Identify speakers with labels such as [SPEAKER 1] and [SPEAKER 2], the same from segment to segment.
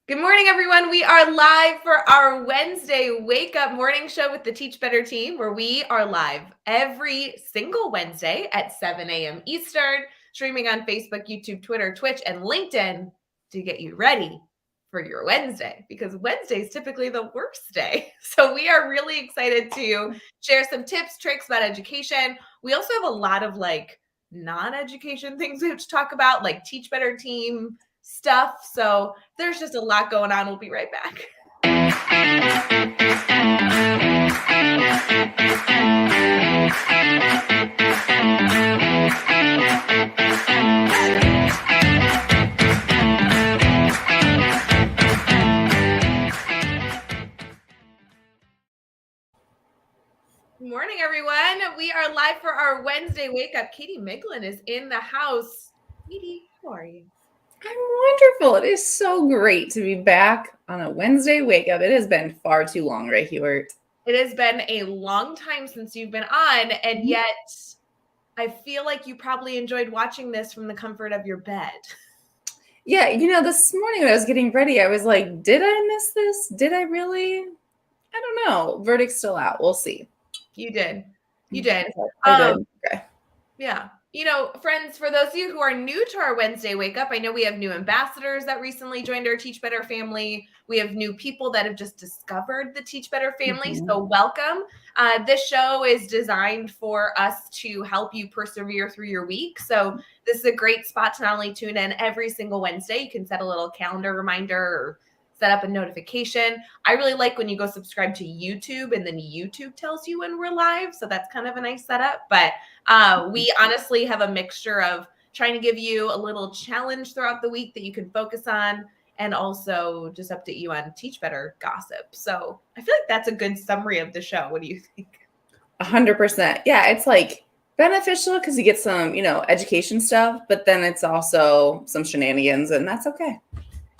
[SPEAKER 1] Good morning, everyone. We are live for our Wednesday Wake Up Morning Show with the Teach Better team, where we are live every single Wednesday at 7 a.m. Eastern, streaming on Facebook, YouTube, Twitter, Twitch, and LinkedIn to get you ready for your Wednesday, because Wednesday is typically the worst day. So we are really excited to share some tips, tricks about education. We also have a lot of non-education things we have to talk about, like Teach Better team stuff. So there's just a lot going on. We'll be right back. Good morning, everyone. We are live for our Wednesday Wake Up. Katie Miglin is in the house. Katie, how are you?
[SPEAKER 2] I'm wonderful. It is so great to be back on a Wednesday Wake Up. It has been far too long, right, Hughart?
[SPEAKER 1] It has been a long time since you've been on, and yet I feel like you probably enjoyed watching this from the comfort of your bed.
[SPEAKER 2] Yeah, this morning when I was getting ready, I was like, did I miss this? Did I really? I don't know. Verdict's still out. We'll see.
[SPEAKER 1] You did. You did.
[SPEAKER 2] I did. Okay.
[SPEAKER 1] Yeah. Friends, for those of you who are new to our Wednesday Wake Up, I know we have new ambassadors that recently joined our Teach Better family. We have new people that have just discovered the Teach Better family. So welcome. This show is designed for us to help you persevere through your week. So this is a great spot to not only tune in every single Wednesday, you can set a little calendar reminder or set up a notification. I really like when you go subscribe to YouTube and then YouTube tells you when we're live. So that's kind of a nice setup. But we honestly have a mixture of trying to give you a little challenge throughout the week that you can focus on and also just update you on Teach Better gossip. So I feel like that's a good summary of the show. What do you think?
[SPEAKER 2] 100%. Yeah, it's like beneficial because you get some, education stuff, but then it's also some shenanigans, and that's okay.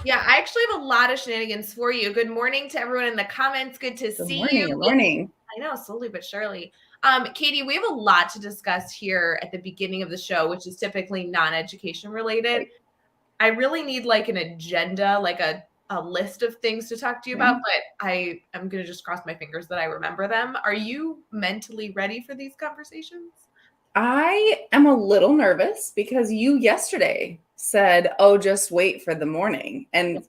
[SPEAKER 1] Yeah, I actually have a lot of shenanigans for you. Good morning to everyone in the comments. Good to see you.
[SPEAKER 2] Good morning.
[SPEAKER 1] I know, slowly but surely. Katie, we have a lot to discuss here at the beginning of the show, which is typically non-education related. Right. I really need like an agenda, like a list of things to talk to you about, but I'm going to just cross my fingers that I remember them. Are you mentally ready for these conversations?
[SPEAKER 2] I am a little nervous because you yesterday said, "Oh, just wait for the morning." And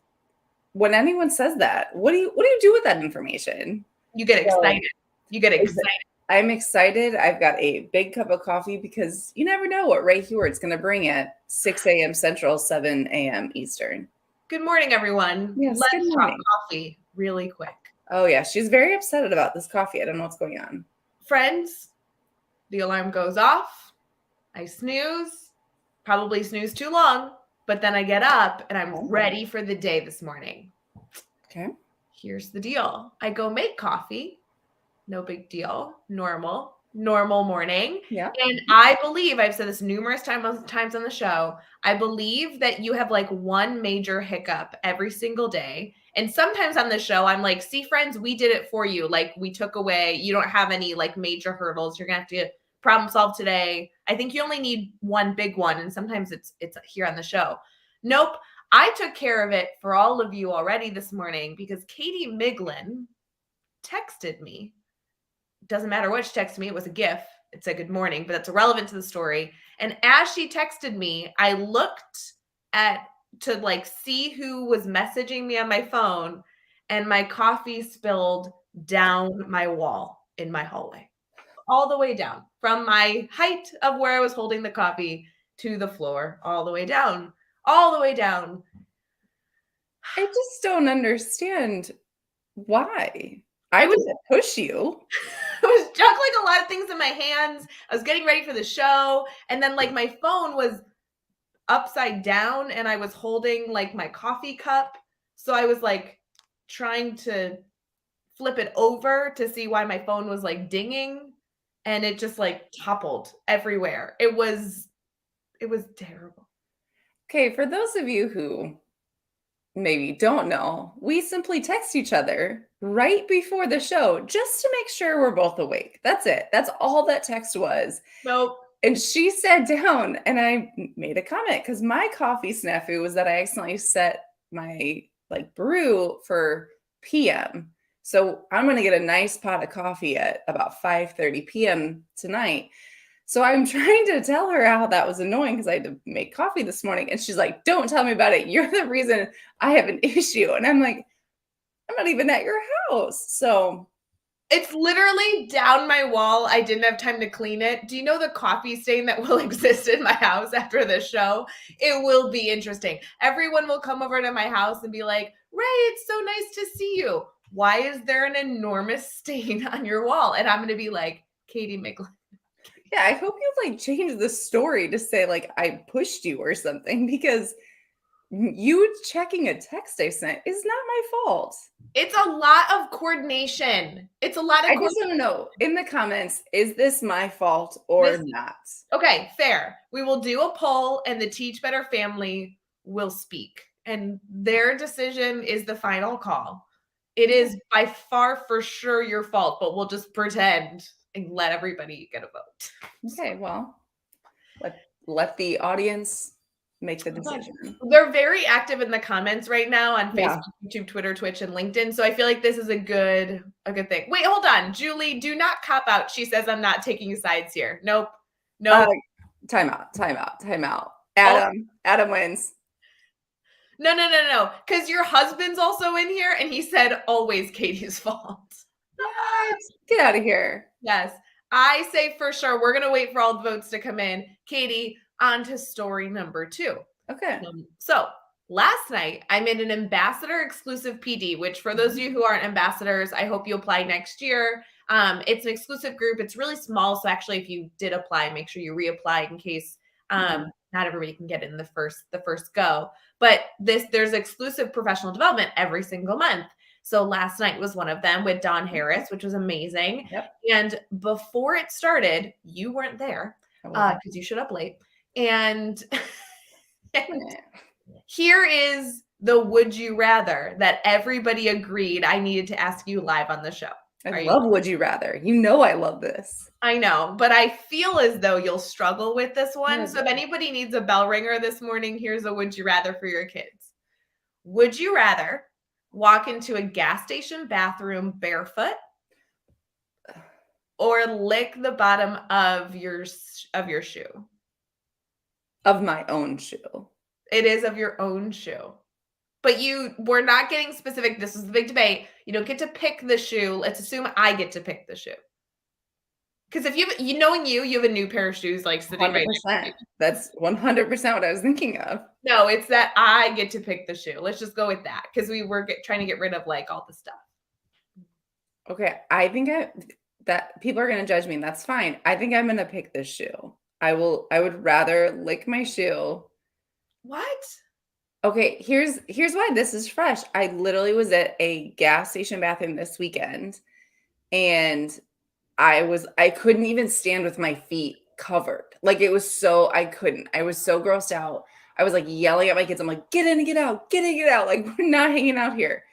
[SPEAKER 2] when anyone says that, what do you do with that information?
[SPEAKER 1] You get excited. You get excited.
[SPEAKER 2] I'm excited. I've got a big cup of coffee because you never know what Ray Hughard's going to bring at 6 a.m. Central, 7 a.m. Eastern.
[SPEAKER 1] Good morning, everyone.
[SPEAKER 2] Yes,
[SPEAKER 1] let's talk coffee really quick.
[SPEAKER 2] Oh, yeah. She's very upset about this coffee. I don't know what's going on.
[SPEAKER 1] Friends, the alarm goes off. I snooze, probably snooze too long, but then I get up and I'm ready for the day this morning.
[SPEAKER 2] Okay.
[SPEAKER 1] Here's the deal. I go make coffee. No big deal. Normal morning.
[SPEAKER 2] Yeah.
[SPEAKER 1] And I believe, I've said this numerous times on the show, I believe that you have like one major hiccup every single day. And sometimes on the show, I'm like, see, friends, we did it for you. Like we took away, you don't have any like major hurdles. You're going to have to problem solve today. I think you only need one big one. And sometimes it's here on the show. Nope. I took care of it for all of you already this morning because Katie Miglin texted me. Doesn't matter what she texted me. It was a GIF. It said good morning, but that's irrelevant to the story. And as she texted me, I looked to like see who was messaging me on my phone, and my coffee spilled down my wall in my hallway, all the way down from my height of where I was holding the coffee to the floor, all the way down.
[SPEAKER 2] I just don't understand why. I didn't push you.
[SPEAKER 1] I was juggling a lot of things in my hands. I was getting ready for the show. And then like my phone was upside down and I was holding like my coffee cup. So I was like trying to flip it over to see why my phone was like dinging. And it just like toppled everywhere. It was terrible.
[SPEAKER 2] Okay, for those of you who maybe don't know, we simply text each other right before the show just to make sure we're both awake. That's it. That's all that text was.
[SPEAKER 1] Nope.
[SPEAKER 2] And she sat down and I made a comment because my coffee snafu was that I accidentally set my like brew for PM. So I'm going to get a nice pot of coffee at about 5:30 p.m. tonight. So I'm trying to tell her how that was annoying because I had to make coffee this morning. And she's like, don't tell me about it. You're the reason I have an issue. And I'm like, I'm not even at your house. So
[SPEAKER 1] it's literally down my wall. I didn't have time to clean it. Do you know the coffee stain that will exist in my house after this show? It will be interesting. Everyone will come over to my house and be like, Ray, it's so nice to see you. Why is there an enormous stain on your wall? And I'm going to be like, Katie Miglin.
[SPEAKER 2] yeah, I hope you like change the story to say like I pushed you or something because you checking a text I sent is not my fault.
[SPEAKER 1] It's a lot of coordination. It's a lot of
[SPEAKER 2] I just want to know in the comments, is this my fault or not?
[SPEAKER 1] Okay, fair. We will do a poll and the Teach Better family will speak. And their decision is the final call. It is by far for sure your fault, but we'll just pretend and let everybody get a vote.
[SPEAKER 2] Okay, well, let the audience make the decision.
[SPEAKER 1] They're very active in the comments right now on
[SPEAKER 2] Yeah.
[SPEAKER 1] Facebook, YouTube, Twitter, Twitch, and LinkedIn. So I feel like this is a good thing. Wait, hold on. Julie, do not cop out. She says I'm not taking sides here. Nope.
[SPEAKER 2] Time out. Adam wins.
[SPEAKER 1] No. Because your husband's also in here and he said always Katie's fault.
[SPEAKER 2] What? Get out of here.
[SPEAKER 1] Yes. I say for sure we're going to wait for all the votes to come in. Katie, on to story number 2.
[SPEAKER 2] Okay.
[SPEAKER 1] So last night I made an ambassador exclusive PD, which for those of you who aren't ambassadors, I hope you apply next year. It's an exclusive group. It's really small. So actually, if you did apply, make sure you reapply in case not everybody can get in the first go. But there's exclusive professional development every single month. So last night was one of them with Dawn Harris, which was amazing.
[SPEAKER 2] Yep.
[SPEAKER 1] And before it started, you weren't there because you showed up late. And here is the would you rather that everybody agreed I needed to ask you live on the show.
[SPEAKER 2] I love would you rather. You know I love this.
[SPEAKER 1] I know, but I feel as though you'll struggle with this one. So if anybody needs a bell ringer this morning, here's a would you rather for your kids. Would you rather walk into a gas station bathroom barefoot or lick the bottom of your shoe?
[SPEAKER 2] Of my own shoe.
[SPEAKER 1] It is of your own shoe. But we're not getting specific. This is the big debate. You don't get to pick the shoe. Let's assume I get to pick the shoe. Because if knowing you have a new pair of shoes like sitting
[SPEAKER 2] 100%. Right. That's 100% what I was thinking of.
[SPEAKER 1] No, it's that I get to pick the shoe. Let's just go with that because we were trying to get rid of like all the stuff.
[SPEAKER 2] Okay, I think that people are going to judge me. And that's fine. I think I'm going to pick this shoe. I would rather lick my shoe.
[SPEAKER 1] What?
[SPEAKER 2] Okay, here's why this is fresh. I literally was at a gas station bathroom this weekend and I couldn't even stand with my feet covered. Like I was so grossed out. I was like yelling at my kids. I'm like, get in and get out, get in and get out. Like we're not hanging out here.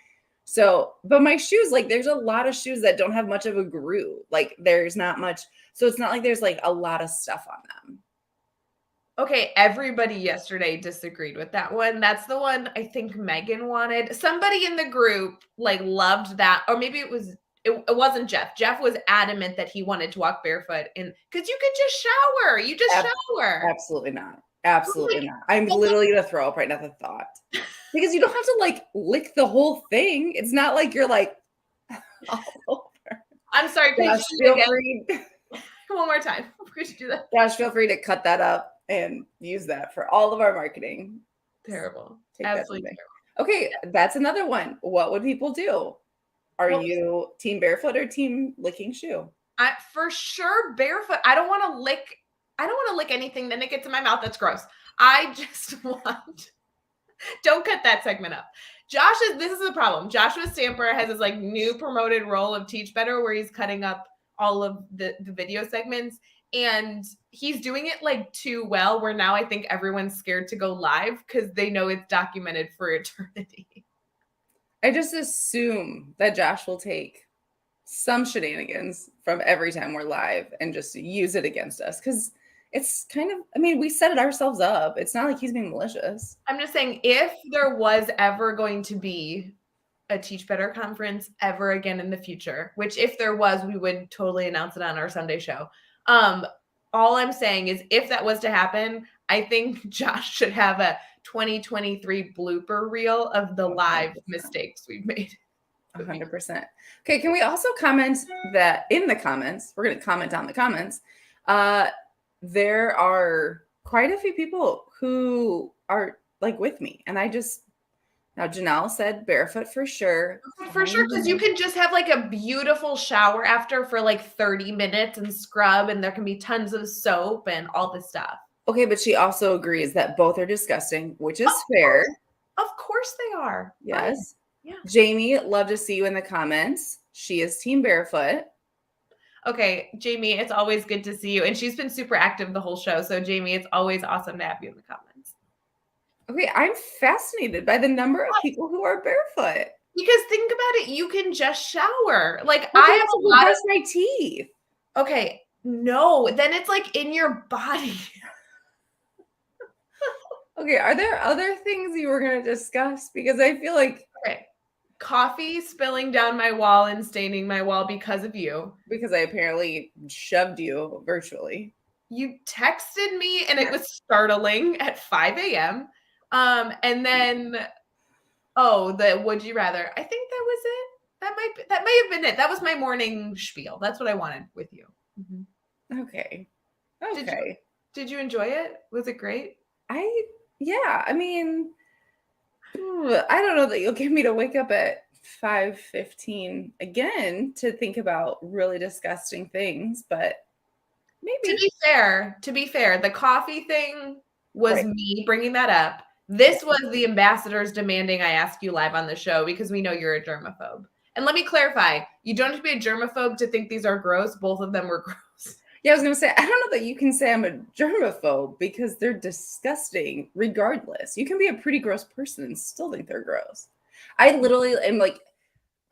[SPEAKER 2] So, but my shoes, like there's a lot of shoes that don't have much of a groove. Like there's not much. So it's not like there's like a lot of stuff on them.
[SPEAKER 1] Okay, everybody yesterday disagreed with that one. That's the one I think Megan wanted. Somebody in the group like loved that, or maybe it wasn't Jeff. Jeff was adamant that he wanted to walk barefoot because you could just shower. You just shower.
[SPEAKER 2] Absolutely not. Absolutely not. I'm literally going to throw up right now at the thought. Because you don't have to like lick the whole thing. It's not like you're like all over.
[SPEAKER 1] I'm sorry.
[SPEAKER 2] Josh, feel free.
[SPEAKER 1] One more time. Could you do that?
[SPEAKER 2] Josh, feel free to cut that up and use that for all of our marketing.
[SPEAKER 1] Terrible. Absolutely terrible.
[SPEAKER 2] Okay, that's another one. What would people do? Are you team barefoot or team licking shoe?
[SPEAKER 1] For sure barefoot. I don't want to lick anything, then it gets in my mouth. That's gross. I just want don't cut that segment up. This is the problem. Joshua Stamper has his like new promoted role of Teach Better where he's cutting up all of the video segments and he's doing it like too well where now I think everyone's scared to go live because they know it's documented for eternity.
[SPEAKER 2] I just assume that Josh will take some shenanigans from every time we're live and just use it against us because It's kind of, I mean, we set it ourselves up. It's not like he's being malicious.
[SPEAKER 1] I'm just saying, if there was ever going to be a Teach Better conference ever again in the future, which if there was, we would totally announce it on our Sunday show. All I'm saying is if that was to happen, I think Josh should have a 2023 blooper reel of the live
[SPEAKER 2] 100%.
[SPEAKER 1] mistakes we've made.
[SPEAKER 2] 100%. Okay, can we also comment that in the comments, we're going to comment on the comments, there are quite a few people who are like with me. And now Janelle said barefoot for sure.
[SPEAKER 1] For sure, because you can just have like a beautiful shower after for like 30 minutes and scrub, and there can be tons of soap and all this stuff.
[SPEAKER 2] Okay, but she also agrees that both are disgusting, which is fair.
[SPEAKER 1] Of course they are.
[SPEAKER 2] Yes.
[SPEAKER 1] Yeah.
[SPEAKER 2] Jamie, love to see you in the comments. She is team barefoot.
[SPEAKER 1] Okay, Jamie, it's always good to see you. And she's been super active the whole show. So, Jamie, it's always awesome to have you in the comments.
[SPEAKER 2] Okay, I'm fascinated by the number of people who are barefoot.
[SPEAKER 1] Because think about it, you can just shower. Like,
[SPEAKER 2] I
[SPEAKER 1] I have a lot
[SPEAKER 2] brush my teeth.
[SPEAKER 1] Okay, no, then it's like in your body.
[SPEAKER 2] Okay, are there other things you were going to discuss? Because I feel like
[SPEAKER 1] coffee spilling down my wall and staining my wall because of you.
[SPEAKER 2] Because I apparently shoved you virtually.
[SPEAKER 1] You texted me and it was startling at 5 a.m. And then, the would you rather? I think that was it. That may have been it. That was my morning spiel. That's what I wanted with you.
[SPEAKER 2] Mm-hmm. Okay.
[SPEAKER 1] Did you enjoy it? Was it great?
[SPEAKER 2] Yeah. I mean, I don't know that you'll get me to wake up at 5:15 again to think about really disgusting things, but maybe.
[SPEAKER 1] To be fair, the coffee thing was me bringing that up. This was the ambassadors demanding I ask you live on the show because we know you're a germaphobe. And let me clarify, you don't have to be a germaphobe to think these are gross. Both of them were gross.
[SPEAKER 2] Yeah, I was going to say, I don't know that you can say I'm a germaphobe because they're disgusting regardless. You can be a pretty gross person and still think they're gross. I literally am like,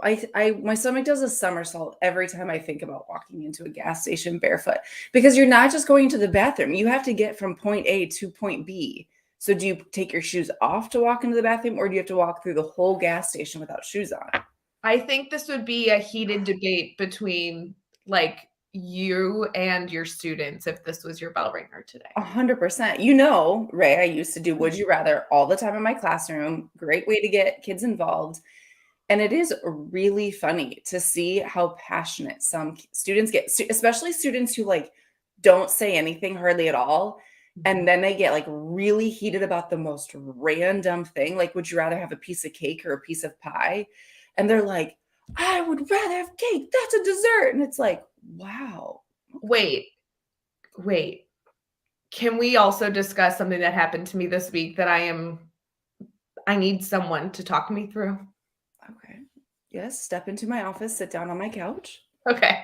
[SPEAKER 2] my stomach does a somersault every time I think about walking into a gas station barefoot because you're not just going to the bathroom. You have to get from point A to point B. So do you take your shoes off to walk into the bathroom or do you have to walk through the whole gas station without shoes on?
[SPEAKER 1] I think this would be a heated debate between like you and your students if this was your bell ringer today.
[SPEAKER 2] 100%. You know, Ray, I used to do Would You Rather all the time in my classroom. Great way to get kids involved. And it is really funny to see how passionate some students get, especially students who like don't say anything hardly at all. And then they get like really heated about the most random thing. Like, would you rather have a piece of cake or a piece of pie? And they're like, I would rather have cake. That's a dessert. And it's like, wow.
[SPEAKER 1] Wait. Can we also discuss something that happened to me this week that I need someone to talk me through?
[SPEAKER 2] Okay. Yes. Step into my office, sit down on my couch.
[SPEAKER 1] Okay.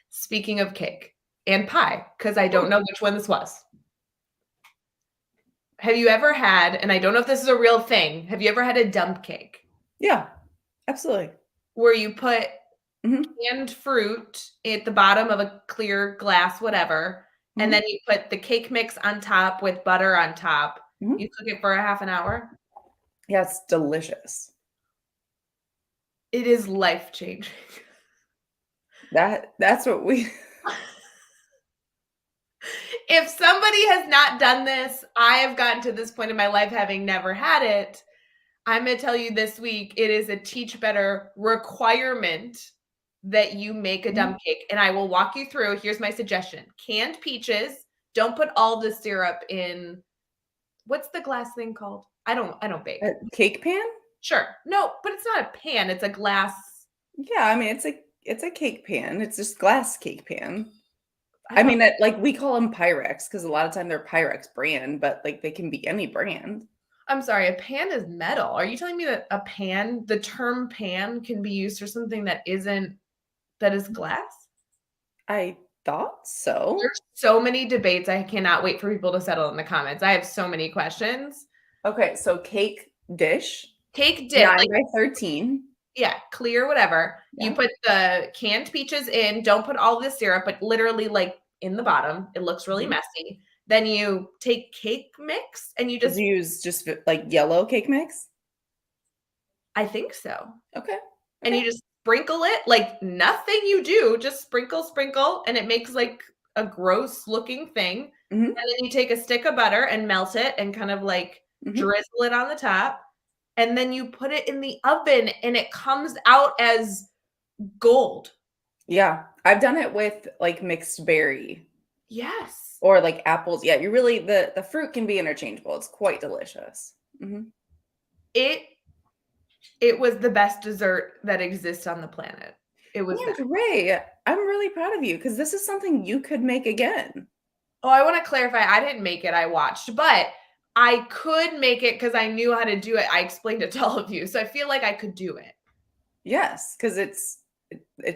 [SPEAKER 1] Speaking of cake and pie, because I don't know which one this was. Have you ever had, and I don't know if this is a real thing, have you ever had a dump cake?
[SPEAKER 2] Yeah, absolutely.
[SPEAKER 1] Where you put canned fruit at the bottom of a clear glass, whatever, and then you put the cake mix on top with butter on top. You cook it for a half an hour.
[SPEAKER 2] Yeah, it's delicious.
[SPEAKER 1] It is life-changing.
[SPEAKER 2] That's what we...
[SPEAKER 1] If somebody has not done this, I have gotten to this point in my life having never had it. I'm going to tell you this week, it is a Teach Better requirement that you make a dump cake. And I will walk you through. Here's my suggestion. Canned peaches. Don't put all the syrup in. What's the glass thing called? I don't bake.
[SPEAKER 2] A cake pan?
[SPEAKER 1] Sure. No, but it's not a pan. It's a glass.
[SPEAKER 2] Yeah, I mean, it's a cake pan. It's just glass cake pan. I mean, like we call them Pyrex because a lot of time they're Pyrex brand, but like they can be any brand.
[SPEAKER 1] I'm sorry, a pan is metal. Are you telling me that the term pan can be used for something that is glass?
[SPEAKER 2] I thought so.
[SPEAKER 1] There's so many debates. I cannot wait for people to settle in the comments. I have so many questions.
[SPEAKER 2] Okay, so cake dish.
[SPEAKER 1] 9
[SPEAKER 2] by 13.
[SPEAKER 1] Yeah, clear, whatever. Yeah. You put the canned peaches in. Don't put all the syrup, but literally like in the bottom. It looks really
[SPEAKER 2] Mhm.
[SPEAKER 1] messy. Then you take cake mix and you
[SPEAKER 2] Did
[SPEAKER 1] just,
[SPEAKER 2] you use just like yellow cake mix?
[SPEAKER 1] I think so.
[SPEAKER 2] Okay.
[SPEAKER 1] And
[SPEAKER 2] Okay.
[SPEAKER 1] you just sprinkle it like nothing you do, just sprinkle, sprinkle, and it makes like a gross looking thing.
[SPEAKER 2] Hmm.
[SPEAKER 1] And then you take a stick of butter and melt it and kind of like
[SPEAKER 2] Hmm.
[SPEAKER 1] drizzle it on the top. And then you put it in the oven and it comes out as gold.
[SPEAKER 2] Yeah. I've done it with like mixed berry
[SPEAKER 1] Yes.
[SPEAKER 2] or like apples. Yeah, you really the fruit can be interchangeable. It's quite delicious. Hmm.
[SPEAKER 1] It it was the best dessert that exists on the planet. It was that.
[SPEAKER 2] And Ray, I'm really proud of you because this is something you could make again.
[SPEAKER 1] Oh, I wanna clarify, I didn't make it, I watched, but I could make it because I knew how to do it. I explained it to all of you, so I feel like I could do it.
[SPEAKER 2] Yes, because it's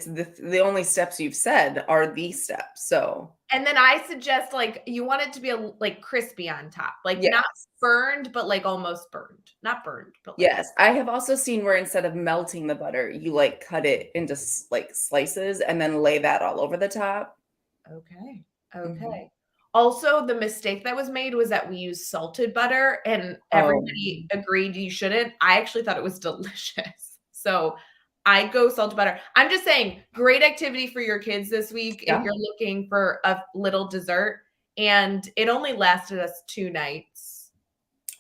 [SPEAKER 2] the only steps you've said are the steps. So
[SPEAKER 1] And then I suggest, like, you want it to be like, crispy on top, like, not
[SPEAKER 2] yes.
[SPEAKER 1] burned, but, like, almost burned. Not burned, but, like
[SPEAKER 2] Yes, I have also seen where instead of melting the butter, you like cut it into like slices and then lay that all over the top.
[SPEAKER 1] okay,
[SPEAKER 2] Mhm.
[SPEAKER 1] okay. Also, the mistake that was made was that we used salted butter, and
[SPEAKER 2] Oh,
[SPEAKER 1] everybody agreed you shouldn't. I actually thought it was delicious. So, I go salted butter. I'm just saying, great activity for your kids this week if
[SPEAKER 2] yeah.
[SPEAKER 1] you're looking for a little dessert, and it only lasted us 2 nights.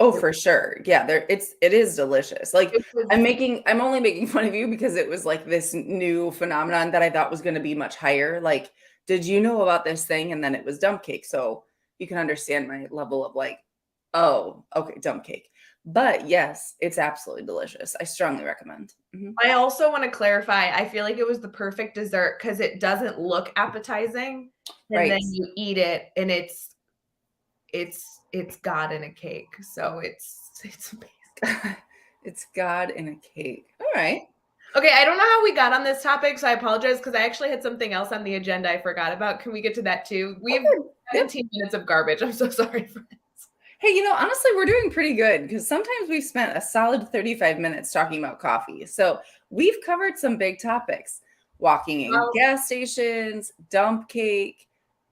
[SPEAKER 2] Oh,
[SPEAKER 1] It
[SPEAKER 2] for sure. Yeah, it is delicious. Like
[SPEAKER 1] it was
[SPEAKER 2] I'm only making fun of you because it was like this new phenomenon that I thought was going to be much higher. Like, did you know about this thing? And then it was dump cake. So you can understand my level of like, oh, okay, dump cake. But yes, it's absolutely delicious. I strongly recommend. Mhm.
[SPEAKER 1] I also wanna clarify, I feel like it was the perfect dessert because it doesn't look appetizing, and then
[SPEAKER 2] Right.
[SPEAKER 1] you eat it, and it's God in a cake, so it's amazing.
[SPEAKER 2] It's God in a cake. All right.
[SPEAKER 1] Okay, I don't know how we got on this topic, so I apologize because I actually had something else on the agenda I forgot about. Can we get to that too? We have
[SPEAKER 2] Okay. Yep.
[SPEAKER 1] 17 minutes of garbage. I'm so sorry for this.
[SPEAKER 2] Hey, honestly, we're doing pretty good because sometimes we've spent a solid 35 minutes talking about coffee. So we've covered some big topics: walking in
[SPEAKER 1] Well,
[SPEAKER 2] gas stations, dump cake,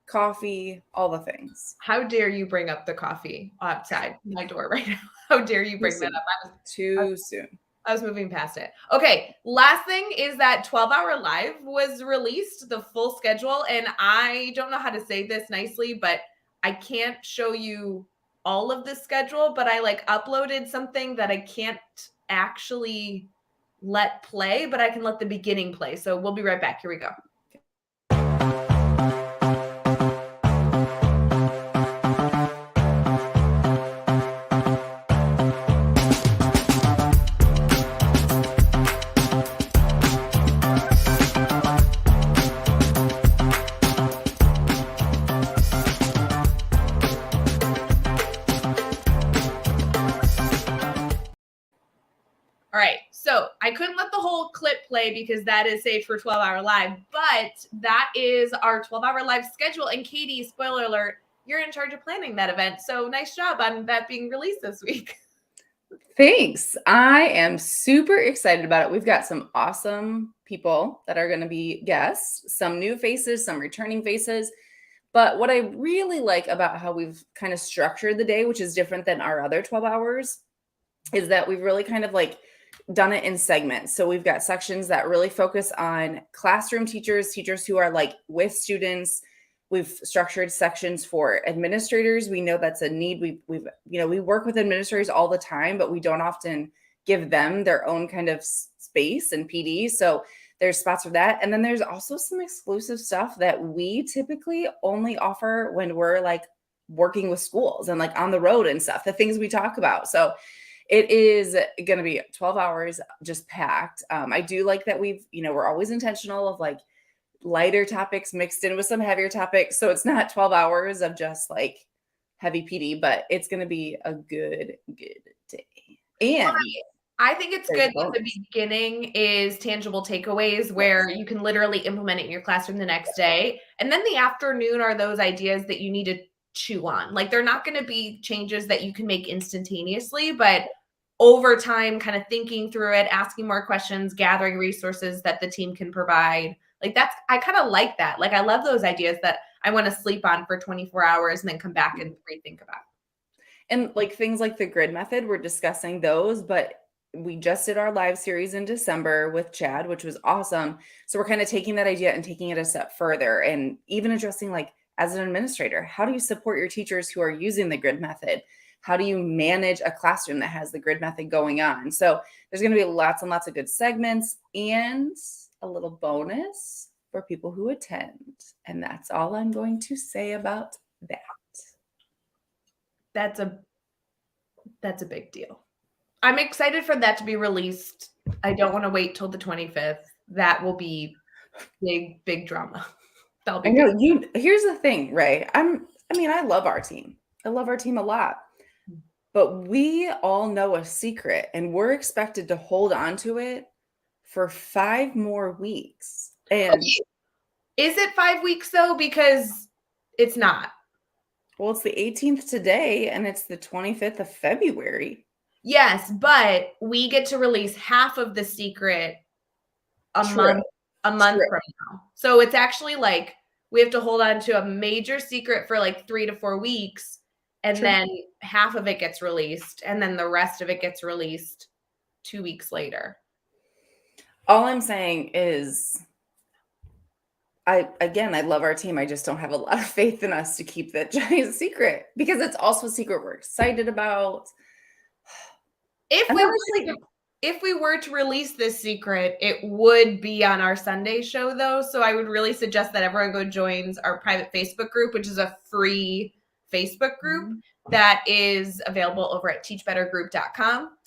[SPEAKER 2] coffee, all the things.
[SPEAKER 1] how dare you bring up the coffee outside my door right now? How dare you
[SPEAKER 2] Too
[SPEAKER 1] bring that
[SPEAKER 2] soon.
[SPEAKER 1] up? I was
[SPEAKER 2] Too soon.
[SPEAKER 1] I was moving past it. Okay, last thing is that 12-hour live was released, the full schedule, and I don't know how to say this nicely, but I can't show you all of the schedule, but I like uploaded something that I can't actually let play, but I can let the beginning play. So we'll be right back. Here we go. All right. So I couldn't let the whole clip play because that is saved for 12-hour live, but that is our 12-hour live schedule. And Katie, spoiler alert, you're in charge of planning that event. So nice job on that being released this week.
[SPEAKER 2] Thanks. I am super excited about it. We've got some awesome people that are going to be guests, some new faces, some returning faces. But what I really like about how we've kind of structured the day, which is different than our other 12 hours, is that we've really kind of like done it in segments. So we've got sections that really focus on classroom teachers, teachers who are like with students. We've structured sections for administrators. We know that's a need. We work with administrators all the time, but we don't often give them their own kind of space and PD. So there's spots for that. And then there's also some exclusive stuff that we typically only offer when we're like working with schools and like on the road and stuff, the things we talk about. So it is going to be 12 hours just packed. I do like that we're always intentional of like lighter topics mixed in with some heavier topics. So it's not 12 hours of just like heavy PD, but it's going to be a good day. And
[SPEAKER 1] I think it's
[SPEAKER 2] there's
[SPEAKER 1] good
[SPEAKER 2] a
[SPEAKER 1] that the
[SPEAKER 2] bonus.
[SPEAKER 1] beginning is tangible takeaways where
[SPEAKER 2] Yes.
[SPEAKER 1] you can literally implement it in your classroom the next day. And then the afternoon are those ideas that you need to chew on. Like they're not going to be changes that you can make instantaneously, but over time, kind of thinking through it, asking more questions, gathering resources that the team can provide. Like I kind of like that. Like I love those ideas that I want to sleep on for 24 hours and then come back and rethink about.
[SPEAKER 2] And like things like the grid method, we're discussing those, but we just did our live series in December with Chad, which was awesome. So we're kind of taking that idea and taking it a step further and even addressing, like, as an administrator, how do you support your teachers who are using the grid method? How do you manage a classroom that has the grid method going on? So there's going to be lots and lots of good segments and a little bonus for people who attend. And that's all I'm going to say about that.
[SPEAKER 1] That's a big deal. I'm excited for that to be released. I don't want to wait till the 25th. That will be big drama. That'll be
[SPEAKER 2] I know here's the thing, Ray. I love our team. I love our team a lot. But we all know a secret and we're expected to hold on to it for 5 more weeks. And
[SPEAKER 1] okay. Is it 5 weeks though? Because it's not.
[SPEAKER 2] Well, it's the 18th today and it's the 25th of February.
[SPEAKER 1] Yes, but we get to release half of the secret a month from now. So it's actually like we have to hold on to a major secret for like 3 to 4 weeks, and then half of it gets released, and then the rest of it gets released 2 weeks later.
[SPEAKER 2] All I'm saying is I love our team. I just don't have a lot of faith in us to keep that giant secret because it's also a secret we're excited about.
[SPEAKER 1] If we were to release this secret, it would be on our Sunday show though. So I would really suggest that everyone go joins our private Facebook group, which is a free Facebook group that is available over at teachbettergroup.com.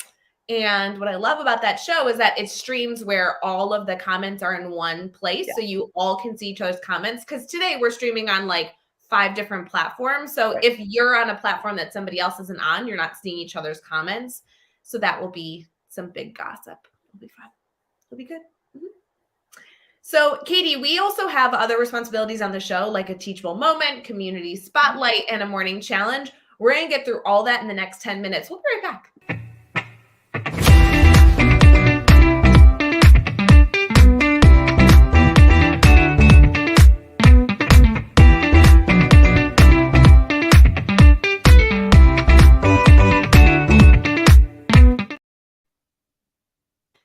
[SPEAKER 1] And what I love about that show is that it streams where all of the comments are in one place. So you all can see each other's comments. Because today we're streaming on like 5 different platforms. So if you're on a platform that somebody else isn't on, you're not seeing each other's comments. So that will be some big gossip. It'll be fun. It'll be good. So, Katie, we also have other responsibilities on the show, like a teachable moment, community spotlight, and a morning challenge. We're going to get through all that in the next 10 minutes. We'll be right back.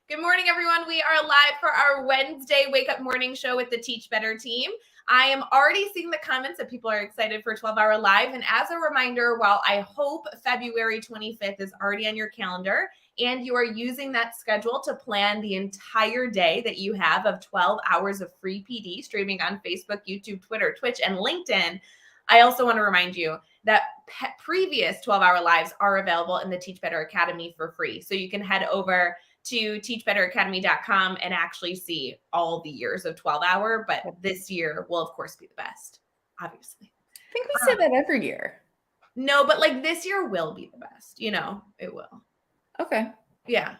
[SPEAKER 1] Good morning, everyone. We are live for our Wednesday Wake Up Morning Show with the Teach Better team. I am already seeing the comments that people are excited for 12-Hour Live. And as a reminder, while I hope February 25th is already on your calendar and you are using that schedule to plan the entire day that you have of 12 hours of free PD streaming on Facebook, YouTube, Twitter, Twitch, and LinkedIn, I also want to remind you that previous 12-Hour Lives are available in the Teach Better Academy for free. So you can head over to teachbetteracademy.com and actually see all the years of 12-hour, but this year will of course be the best, obviously.
[SPEAKER 2] I think we say that every year.
[SPEAKER 1] No, but like this year will be the best, it will.
[SPEAKER 2] Okay.
[SPEAKER 1] Yeah.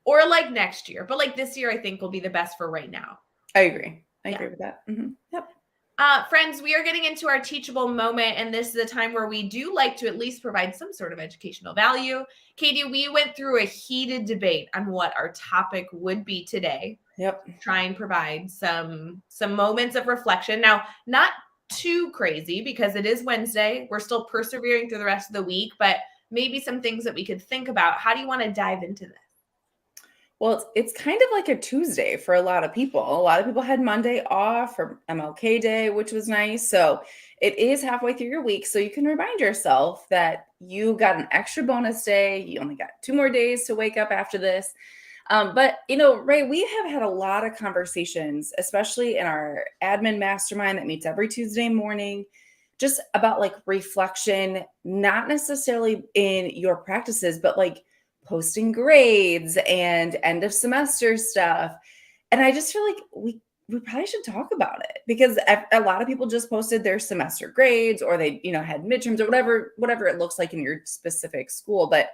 [SPEAKER 1] Or like next year, but like this year I think will be the best for right now.
[SPEAKER 2] I agree. I agree with that. Yep.
[SPEAKER 1] Friends, we are getting into our teachable moment, and this is a time where we do like to at least provide some sort of educational value. Katie, we went through a heated debate on what our topic would be today.
[SPEAKER 2] Yep.
[SPEAKER 1] Try and provide some moments of reflection. Now, not too crazy because it is Wednesday. We're still persevering through the rest of the week, but maybe some things that we could think about. How do you want to dive into this?
[SPEAKER 2] Well, it's kind of like a Tuesday for a lot of people. A lot of people had Monday off for MLK Day, which was nice. So it is halfway through your week. So you can remind yourself that you got an extra bonus day. You only got 2 more days to wake up after this. But, Ray, we have had a lot of conversations, especially in our admin mastermind that meets every Tuesday morning, just about like reflection, not necessarily in your practices, but like posting grades and end of semester stuff. And I just feel like we probably should talk about it because a lot of people just posted their semester grades or they, had midterms or whatever it looks like in your specific school. But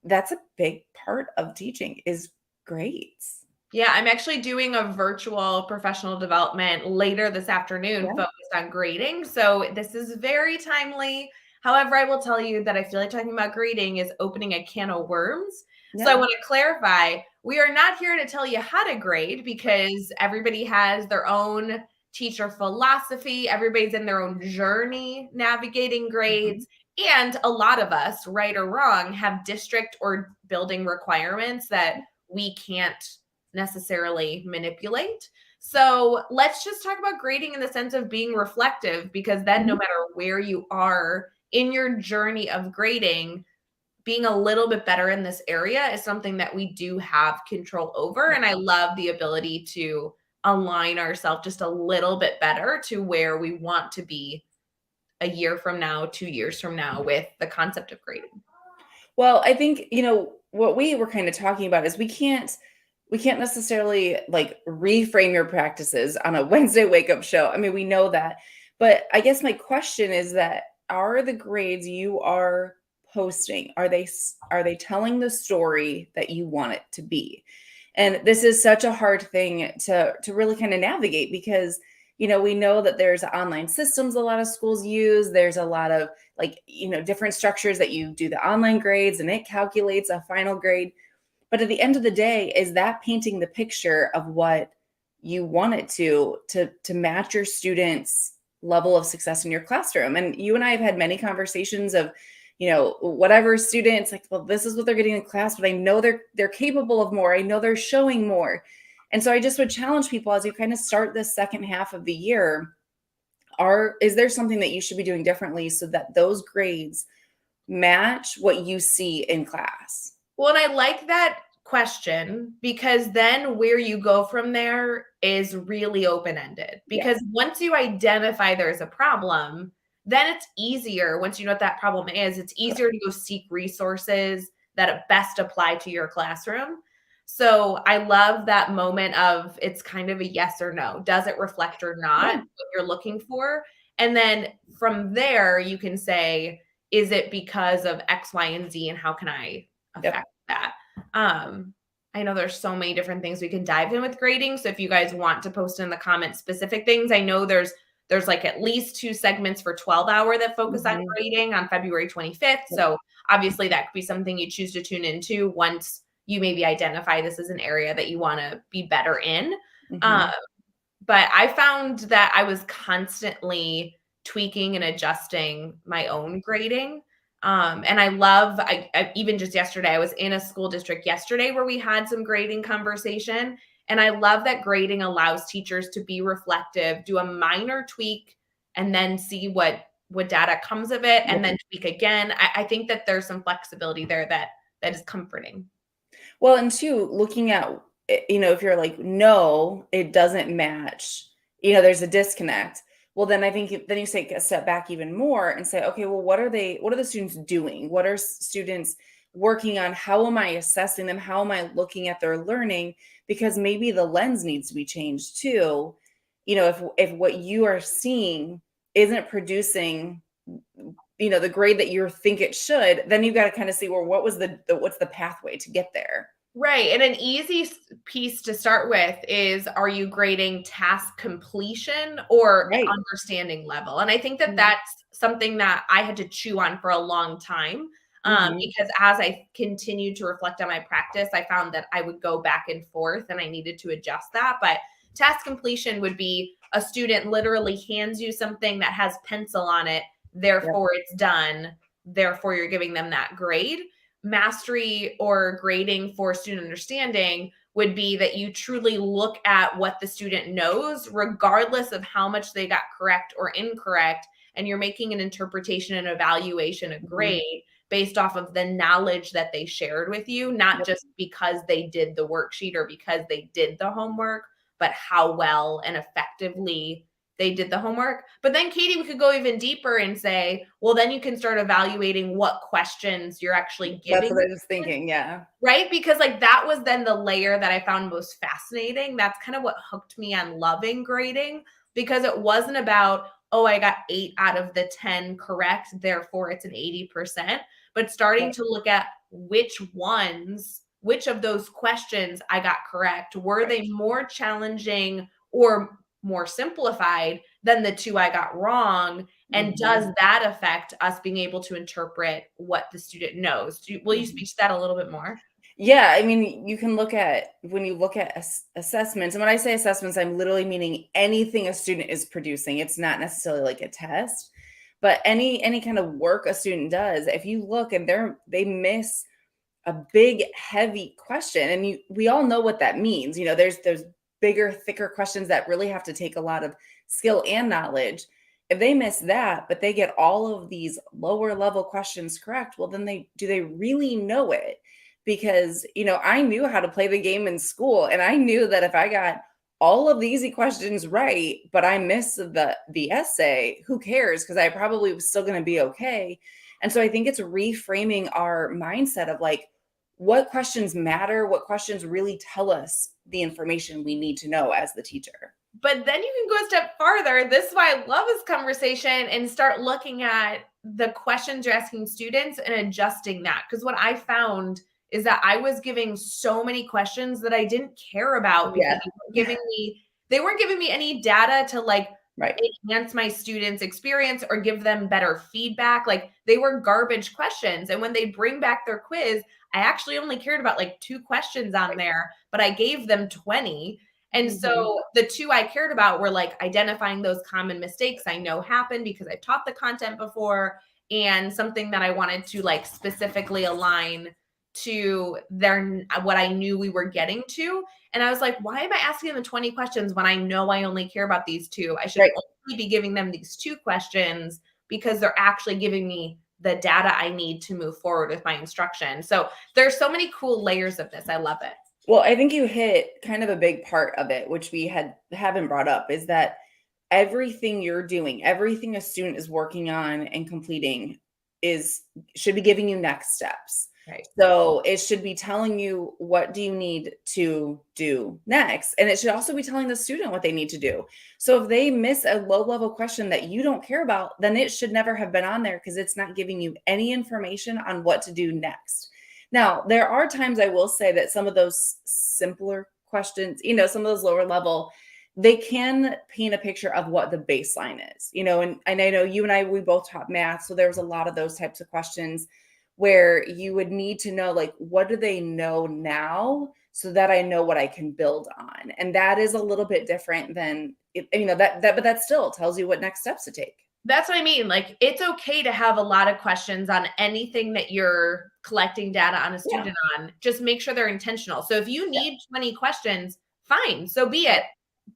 [SPEAKER 2] that's a big part of teaching is grades.
[SPEAKER 1] Yeah, I'm actually doing a virtual professional development later this afternoon focused on grading. So this is very timely. However, I will tell you that I feel like talking about grading is opening a can of worms. So I want to clarify, we are not here to tell you how to grade because everybody has their own teacher philosophy. Everybody's in their own journey navigating grades. And a lot of us, right or wrong, have district or building requirements that we can't necessarily manipulate. So let's just talk about grading in the sense of being reflective, because then no matter where you are in your journey of grading, being a little bit better in this area is something that we do have control over. And I love the ability to align ourselves just a little bit better to where we want to be a year from now, 2 years from now with the concept of grading.
[SPEAKER 2] Well, I think, what we were kind of talking about is we can't necessarily like reframe your practices on a Wednesday wake up show. I mean, we know that. But I guess my question is that are the grades you are posting, are they telling the story that you want it to be? And this is such a hard thing to really kind of navigate because we know that there's online systems a lot of schools use. There's a lot of like, different structures that you do the online grades and it calculates a final grade. But at the end of the day, is that painting the picture of what you want it to match your students' level of success in your classroom? And you and I have had many conversations of, whatever students like, well, this is what they're getting in class, but I know they're capable of more. I know they're showing more. And so I just would challenge people as you kind of start this second half of the year, is there something that you should be doing differently so that those grades match what you see in class?
[SPEAKER 1] Well, and I like that question because then where you go from there is really open-ended. Because once you identify there's a problem, then it's easier. Once you know what that problem is, it's easier to go seek resources that best apply to your classroom. So I love that moment of it's kind of a yes or no. Does it reflect or not what you're looking for? And then from there, you can say, is it because of X, Y, and Z? And how can I affect that? I know there's so many different things we can dive in with grading. So if you guys want to post in the comments specific things, I know there's like at least 2 segments for 12 hour that focus on grading on February 25th. So obviously that could be something you choose to tune into once you maybe identify this as an area that you want to be better in. But I found that I was constantly tweaking and adjusting my own grading. And I even just yesterday, I was in a school district yesterday where we had some grading conversation. And I love that grading allows teachers to be reflective, do a minor tweak, and then see what data comes of it, and then tweak again. I think that there's some flexibility there that is comforting.
[SPEAKER 2] Well, and two, looking at, if you're like, no, it doesn't match, there's a disconnect. Well, then I think then you take a step back even more and say, okay, well, what are the students doing? What are students working on? How am I assessing them? How am I looking at their learning? Because maybe the lens needs to be changed too. If what you are seeing isn't producing the grade that you think it should, then you've got to kind of see, well, what's the pathway to get there?
[SPEAKER 1] Right. And an easy piece to start with is, are you grading task completion or understanding level? And I think that that's something that I had to chew on for a long time. Because as I continued to reflect on my practice, I found that I would go back and forth and I needed to adjust that. But task completion would be a student literally hands you something that has pencil on it. Therefore, it's done. Therefore, you're giving them that grade. Mastery or grading for student understanding would be that you truly look at what the student knows, regardless of how much they got correct or incorrect. And you're making an interpretation and evaluation, a grade based off of the knowledge that they shared with you, not just because they did the worksheet or because they did the homework, but how well and effectively they did the homework. But then, Katie, we could go even deeper and say, well, then you can start evaluating what questions you're actually giving.
[SPEAKER 2] That's what I was thinking. Yeah.
[SPEAKER 1] Right? Because like that was then the layer that I found most fascinating. That's kind of what hooked me on loving grading, because it wasn't about, oh, I got 8 out of the 10 correct, therefore it's an 80%, but starting to look at which of those questions I got correct. Were they more challenging or more simplified than the 2 I got wrong? And does that affect us being able to interpret what the student knows? Will you speak to that a little bit more?
[SPEAKER 2] Yeah, I mean, you can look at when you look at assessments, and when I say assessments, I'm literally meaning anything a student is producing. It's not necessarily like a test, but any kind of work a student does. If you look and they miss a big heavy question, and we all know what that means. There's bigger, thicker questions that really have to take a lot of skill and knowledge. If they miss that, but they get all of these lower level questions correct, well, then they really know it? Because I knew how to play the game in school, and I knew that if I got all of the easy questions right, but I missed the essay, who cares? Because I probably was still going to be okay. And so I think it's reframing our mindset of like, what questions matter, what questions really tell us the information we need to know as the teacher.
[SPEAKER 1] But then you can go a step farther. This is why I love this conversation, and start looking at the questions you're asking students and adjusting that. Because what I found is that I was giving so many questions that I didn't care about, because
[SPEAKER 2] Yeah.
[SPEAKER 1] they weren't giving me any data to like
[SPEAKER 2] Right.
[SPEAKER 1] enhance my students' experience or give them better feedback. Like, they were garbage questions. And when they bring back their quiz, I actually only cared about like 2 questions on there, but I gave them 20. And
[SPEAKER 2] Mhm.
[SPEAKER 1] so the 2 I cared about were like identifying those common mistakes I know happen because I've taught the content before, and something that I wanted to like specifically align to what I knew we were getting to. And I was like, why am I asking them 20 questions when I know I only care about these 2? I should
[SPEAKER 2] Right.
[SPEAKER 1] only be giving them these 2 questions because they're actually giving me the data I need to move forward with my instruction. So there's so many cool layers of this. I love it.
[SPEAKER 2] Well, I think you hit kind of a big part of it, which we haven't brought up, is that everything you're doing, everything a student is working on and completing is should be giving you next steps.
[SPEAKER 1] Right.
[SPEAKER 2] So it should be telling you what do you need to do next. And it should also be telling the student what they need to do. So if they miss a low level question that you don't care about, then it should never have been on there because it's not giving you any information on what to do next. Now, there are times I will say that some of those simpler questions, some of those lower level, they can paint a picture of what the baseline is, and I know you and I, we both taught math. So there was a lot of those types of questions where you would need to know, like, what do they know now so that I know what I can build on. And that is a little bit different than, but that still tells you what next steps to take.
[SPEAKER 1] That's what I mean. Like, it's okay to have a lot of questions on anything that you're collecting data on a
[SPEAKER 2] Yeah.
[SPEAKER 1] student on. Just make sure they're intentional. So if you
[SPEAKER 2] Yeah.
[SPEAKER 1] need 20 questions, fine, so be
[SPEAKER 2] Right.
[SPEAKER 1] it.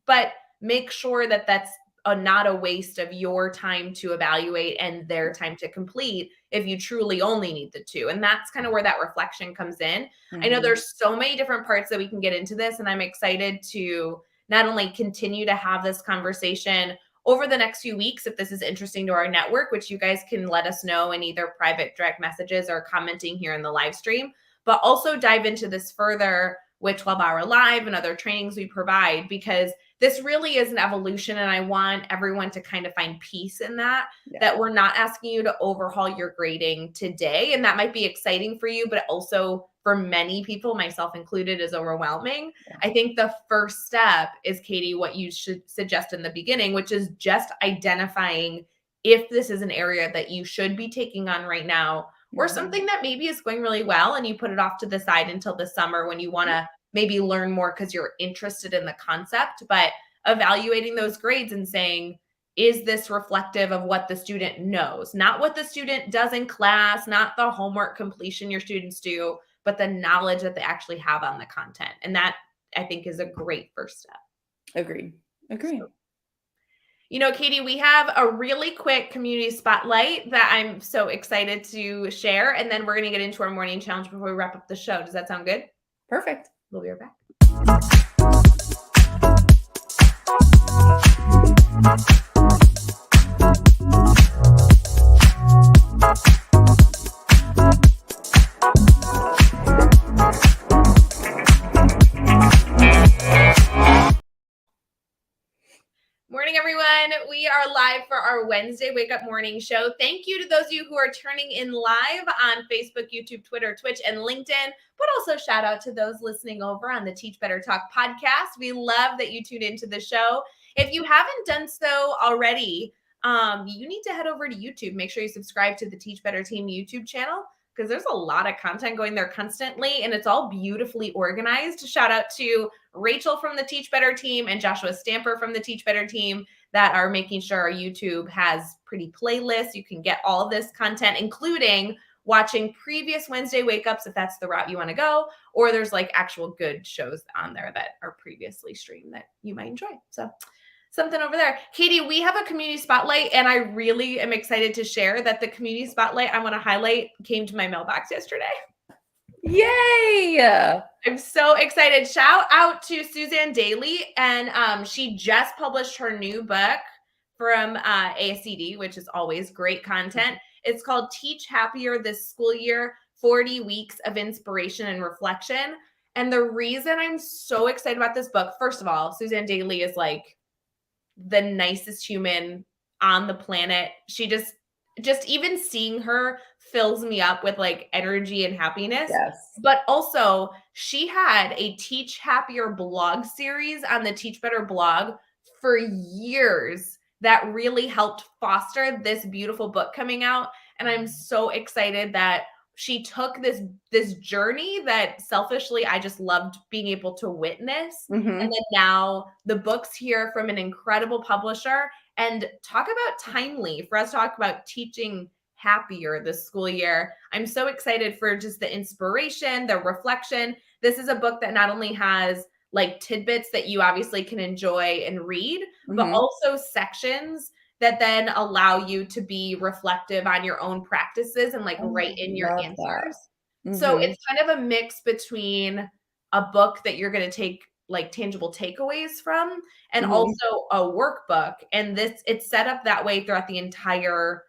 [SPEAKER 1] But make sure that that's not a waste of your time to evaluate and their time to complete if you truly only need the 2. And that's kind of where that reflection comes in. I know
[SPEAKER 2] Mhm.
[SPEAKER 1] there's so many different parts that we can get into this, and I'm excited to not only continue to have this conversation over the next few weeks, if this is interesting to our network, which you guys can let us know in either private direct messages or commenting here in the live stream, but also dive into this further with 12-hour live and other trainings we provide, because this really is an evolution. And I want everyone to kind of find peace in
[SPEAKER 2] Yeah.
[SPEAKER 1] that we're not asking you to overhaul your grading today. And that might be exciting for you, but also for many people, myself included, is overwhelming.
[SPEAKER 2] Yeah.
[SPEAKER 1] I think the first step is, Katie, what you should suggest in the beginning, which is just identifying if this is an area that you should be taking on right now, or
[SPEAKER 2] Mhm.
[SPEAKER 1] something that maybe is going really well and you put it off to the side until the summer when you want to maybe learn more because you're interested in the concept. But evaluating those grades and saying, is this reflective of what the student knows? Not what the student does in class, not the homework completion your students do, but the knowledge that they actually have on the content. And that, I think, is a great first step.
[SPEAKER 2] Agreed. Agree.
[SPEAKER 1] So, Katie, we have a really quick community spotlight that I'm so excited to share. And then we're going to get into our morning challenge before we wrap up the show. Does that sound good?
[SPEAKER 2] Perfect.
[SPEAKER 1] We'll be right back. Morning, everyone. We are live for our Wednesday Wake Up Morning Show. Thank you to those of you who are turning in live on Facebook, YouTube, Twitter, Twitch, and LinkedIn, but also shout out to those listening over on the Teach Better Talk podcast. We love that you tune into the show. If you haven't done so already, you need to head over to YouTube. Make sure you subscribe to the Teach Better Team YouTube channel, because there's a lot of content going there constantly, and it's all beautifully organized. Shout out to Rachel from the Teach Better team and Joshua Stamper from the Teach Better team that are making sure our YouTube has pretty playlists. You can get all of this content, including watching previous Wednesday wake ups if that's the route you want to go, or there's like actual good shows on there that are previously streamed that you might enjoy. So something over there. Katie, we have a community spotlight, and I really am excited to share that the community spotlight I want to highlight came to my mailbox yesterday.
[SPEAKER 2] Yay!
[SPEAKER 1] I'm so excited. Shout out to Suzanne Daly, and she just published her new book from ASCD, which is always great content. It's called Teach Happier This School Year, 40 Weeks of Inspiration and Reflection. And the reason I'm so excited about this book, first of all, Suzanne Daly is like the nicest human on the planet. She just even seeing her fills me up with like energy and happiness.
[SPEAKER 2] Yes.
[SPEAKER 1] But also she had a Teach Happier blog series on the Teach Better blog for years that really helped foster this beautiful book coming out. And I'm so excited that she took this journey that selfishly I just loved being able to witness.
[SPEAKER 2] Mm-hmm.
[SPEAKER 1] And then now the book's here from an incredible publisher. And talk about timely for us to talk about teaching happier this school year. I'm so excited for just the inspiration, the reflection. This is a book that not only has like tidbits that you obviously can enjoy and read, but also sections that then allow you to be reflective on your own practices and like write in your answers. So it's kind of a mix between a book that you're going to take like tangible takeaways from and also a workbook. And it's set up that way throughout the entire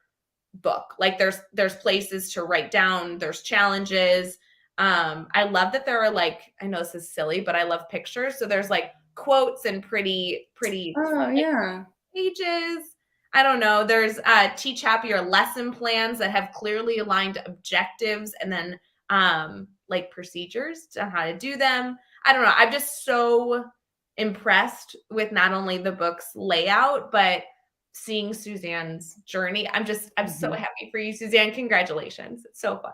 [SPEAKER 1] book. Like there's places to write down, there's challenges. I love that there are like, I know this is silly, but I love pictures. So there's like quotes and pretty pages. I don't know. There's Teach Happier lesson plans that have clearly aligned objectives and then like procedures on how to do them. I don't know. I'm just so impressed with not only the book's layout, but seeing Suzanne's journey. I'm so happy for you, Suzanne. Congratulations. It's so fun.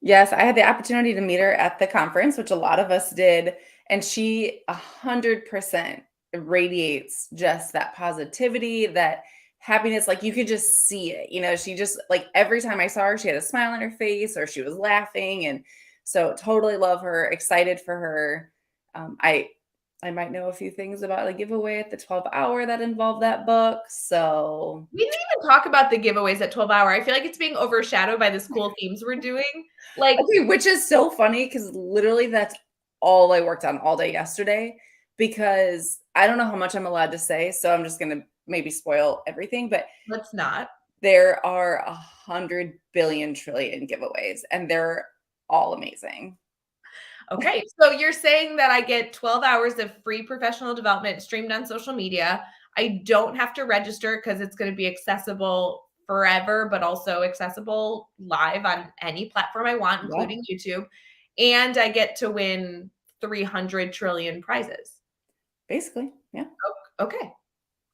[SPEAKER 2] Yes, I had the opportunity to meet her at the conference, which a lot of us did. And she 100% radiates just that positivity, that happiness. Like you could just see it, you know, she just like every time I saw her, she had a smile on her face or she was laughing. And so totally love her, excited for her. I might know a few things about the giveaway at the 12 hour that involved that book. So
[SPEAKER 1] we didn't even talk about the giveaways at 12 hour. I feel like it's being overshadowed by the cool themes we're doing. Like,
[SPEAKER 2] okay, which is so funny because literally that's all I worked on all day yesterday, because I don't know how much I'm allowed to say. So I'm just going to maybe spoil everything, but
[SPEAKER 1] let's not.
[SPEAKER 2] There are 100 billion trillion giveaways and they're all amazing.
[SPEAKER 1] Okay, so you're saying that I get 12 hours of free professional development streamed on social media. I don't have to register because it's going to be accessible forever, but also accessible live on any platform I want, including YouTube. And I get to win 300 trillion prizes.
[SPEAKER 2] Basically, yeah.
[SPEAKER 1] Okay,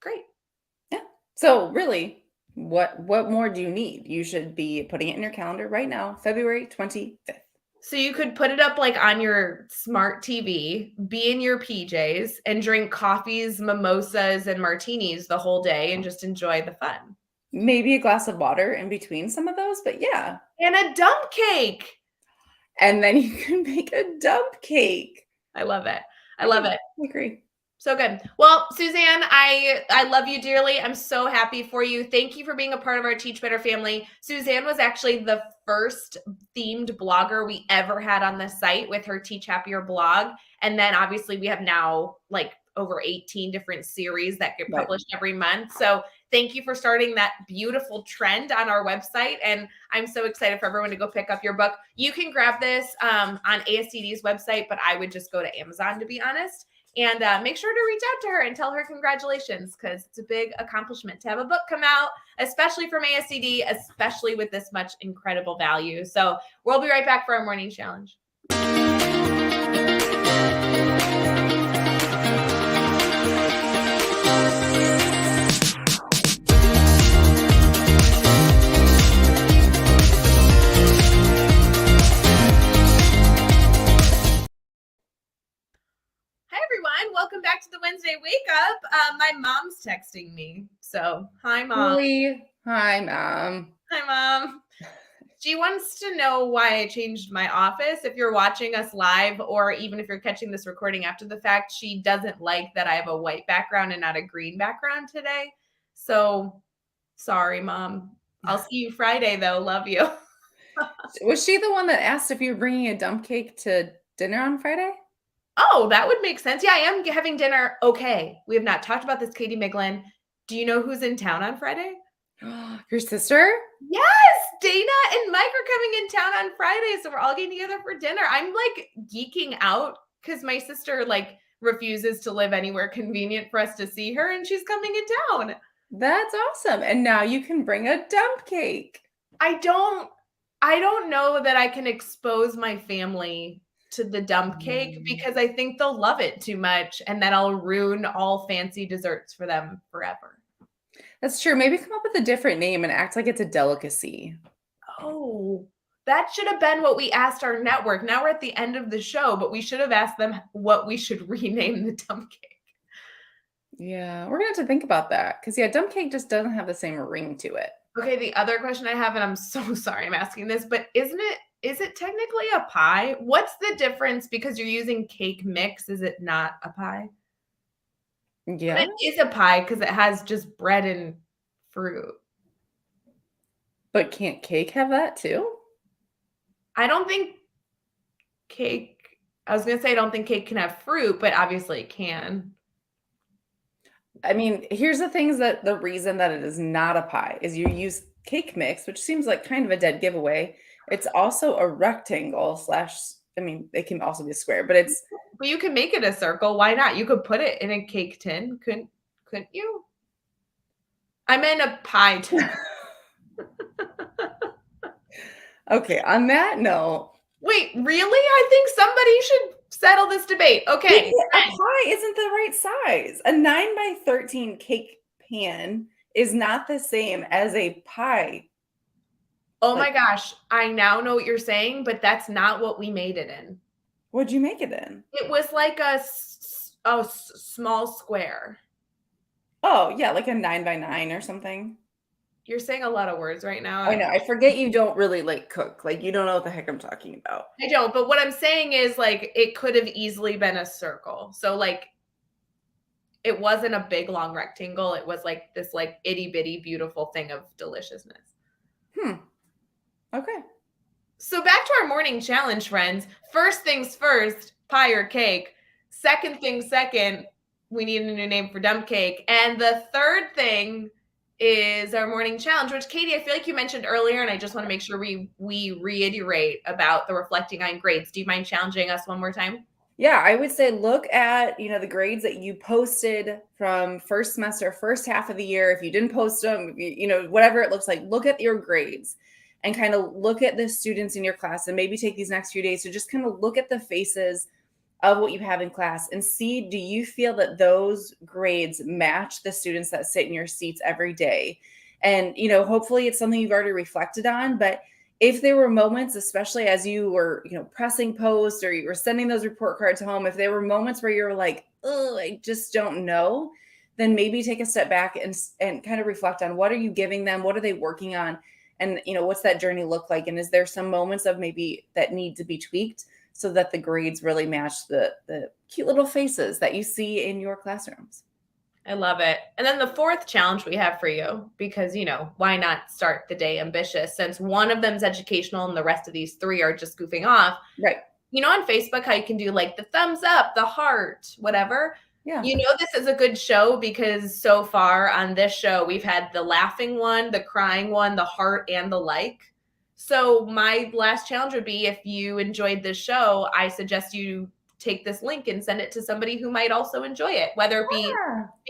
[SPEAKER 1] great.
[SPEAKER 2] Yeah. So really, what more do you need? You should be putting it in your calendar right now, February 25th.
[SPEAKER 1] So you could put it up like on your smart TV, be in your PJs and drink coffees, mimosas, and martinis the whole day and just enjoy the fun.
[SPEAKER 2] Maybe a glass of water in between some of those, but yeah.
[SPEAKER 1] And a dump cake.
[SPEAKER 2] And then you can make a dump cake.
[SPEAKER 1] I love it. I love it.
[SPEAKER 2] I agree.
[SPEAKER 1] So good. Well, Suzanne, I love you dearly. I'm so happy for you. Thank you for being a part of our Teach Better family. Suzanne was actually the first themed blogger we ever had on the site with her Teach Happier blog. And then obviously we have now like over 18 different series that get published every month. So thank you for starting that beautiful trend on our website. And I'm so excited for everyone to go pick up your book. You can grab this on ASCD's website, but I would just go to Amazon, to be honest. And make sure to reach out to her and tell her congratulations, because it's a big accomplishment to have a book come out, especially from ASCD, especially with this much incredible value. So we'll be right back for our morning challenge. everyone. Welcome back to the Wednesday Wake Up. My mom's texting me. So, hi, Mom.
[SPEAKER 2] Julie, hi, Mom.
[SPEAKER 1] Hi, Mom. She wants to know why I changed my office. If you're watching us live, or even if you're catching this recording after the fact, she doesn't like that I have a white background and not a green background today. So, sorry, Mom. I'll see you Friday, though. Love you.
[SPEAKER 2] Was she the one that asked if you were bringing a dump cake to dinner on Friday?
[SPEAKER 1] Oh, that would make sense. Yeah, I am having dinner. Okay. We have not talked about this, Katie Miglin. Do you know who's in town on Friday?
[SPEAKER 2] Your sister?
[SPEAKER 1] Yes, Dana and Mike are coming in town on Friday, so we're all getting together for dinner. I'm like geeking out because my sister like refuses to live anywhere convenient for us to see her, and she's coming in town.
[SPEAKER 2] That's awesome. And now you can bring a dump cake.
[SPEAKER 1] I don't know that I can expose my family to the dump cake because I think they'll love it too much, and then I'll ruin all fancy desserts for them forever.
[SPEAKER 2] That's true. Maybe come up with a different name and act like it's a delicacy.
[SPEAKER 1] Oh, that should have been what we asked our network. Now we're at the end of the show, but we should have asked them what we should rename the dump cake.
[SPEAKER 2] Yeah, we're gonna have to think about that because dump cake just doesn't have the same ring to it.
[SPEAKER 1] Okay, the other question I have, and I'm so sorry I'm asking this, but is it technically a pie? What's the difference because you're using cake mix? Is it not a pie?
[SPEAKER 2] Yeah.
[SPEAKER 1] But it is a pie because it has just bread and fruit.
[SPEAKER 2] But can't cake have that too?
[SPEAKER 1] I don't think cake, I was gonna say I don't think cake can have fruit, but obviously it can.
[SPEAKER 2] I mean, here's the things that the reason that it is not a pie is you use cake mix, which seems like kind of a dead giveaway. It's also a rectangle slash, I mean, it can also be a square, but it's.
[SPEAKER 1] But you can make it a circle. Why not? You could put it in a cake tin. Couldn't you? I meant a pie tin.
[SPEAKER 2] Okay, on that note.
[SPEAKER 1] Wait, really? I think somebody should settle this debate. Okay.
[SPEAKER 2] A pie isn't the right size. A 9x13 cake pan is not the same as a pie.
[SPEAKER 1] Oh my gosh. I now know what you're saying, but that's not what we made it in.
[SPEAKER 2] What'd you make it in?
[SPEAKER 1] It was like a small square.
[SPEAKER 2] Oh, yeah, like a 9x9 or something.
[SPEAKER 1] You're saying a lot of words right now.
[SPEAKER 2] I know. I forget you don't really like cook. Like you don't know what the heck I'm talking about.
[SPEAKER 1] I don't, but what I'm saying is like it could have easily been a circle. So like it wasn't a big long rectangle. It was like this like itty bitty beautiful thing of deliciousness.
[SPEAKER 2] Okay.
[SPEAKER 1] So back to our morning challenge, friends. First things first, pie or cake. Second thing second, we need a new name for dump cake. And the third thing is our morning challenge, which Katie, I feel like you mentioned earlier, and I just want to make sure we reiterate about the reflecting on grades. Do you mind challenging us one more time?
[SPEAKER 2] Yeah, I would say look at, the grades that you posted from first semester, first half of the year. If you didn't post them, whatever it looks like, look at your grades and kind of look at the students in your class and maybe take these next few days to just kind of look at the faces of what you have in class and see, do you feel that those grades match the students that sit in your seats every day? And, hopefully it's something you've already reflected on, but if there were moments, especially as you were, pressing post or you were sending those report cards home, if there were moments where you're like, oh, I just don't know, then maybe take a step back and kind of reflect on what are you giving them? What are they working on? And, what's that journey look like? And is there some moments of maybe that need to be tweaked so that the grades really match the cute little faces that you see in your classrooms?
[SPEAKER 1] I love it. And then the fourth challenge we have for you, because, why not start the day ambitious since one of them is educational and the rest of these three are just goofing off.
[SPEAKER 2] Right.
[SPEAKER 1] On Facebook, how you can do like the thumbs up, the heart, whatever.
[SPEAKER 2] Yeah.
[SPEAKER 1] This is a good show because so far on this show, we've had the laughing one, the crying one, the heart, and the like. So my last challenge would be if you enjoyed this show, I suggest you take this link and send it to somebody who might also enjoy it, whether it be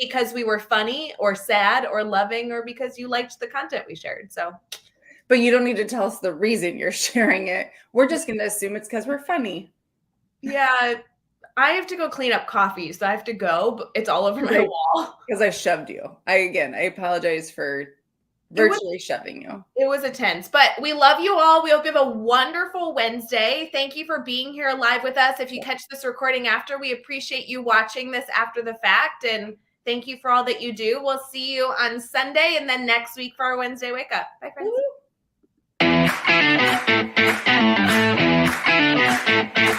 [SPEAKER 1] because we were funny or sad or loving or because you liked the content we shared. So,
[SPEAKER 2] but you don't need to tell us the reason you're sharing it. We're just going to assume it's because we're funny.
[SPEAKER 1] Yeah, I have to go clean up coffee, so I have to go, but it's all over my wall.
[SPEAKER 2] Because I shoved you. I apologize for virtually shoving you.
[SPEAKER 1] It was intense, but we love you all. We hope you have a wonderful Wednesday. Thank you for being here live with us. If you catch this recording after, we appreciate you watching this after the fact, and thank you for all that you do. We'll see you on Sunday and then next week for our Wednesday Wake Up. Bye, friends. Woo-hoo.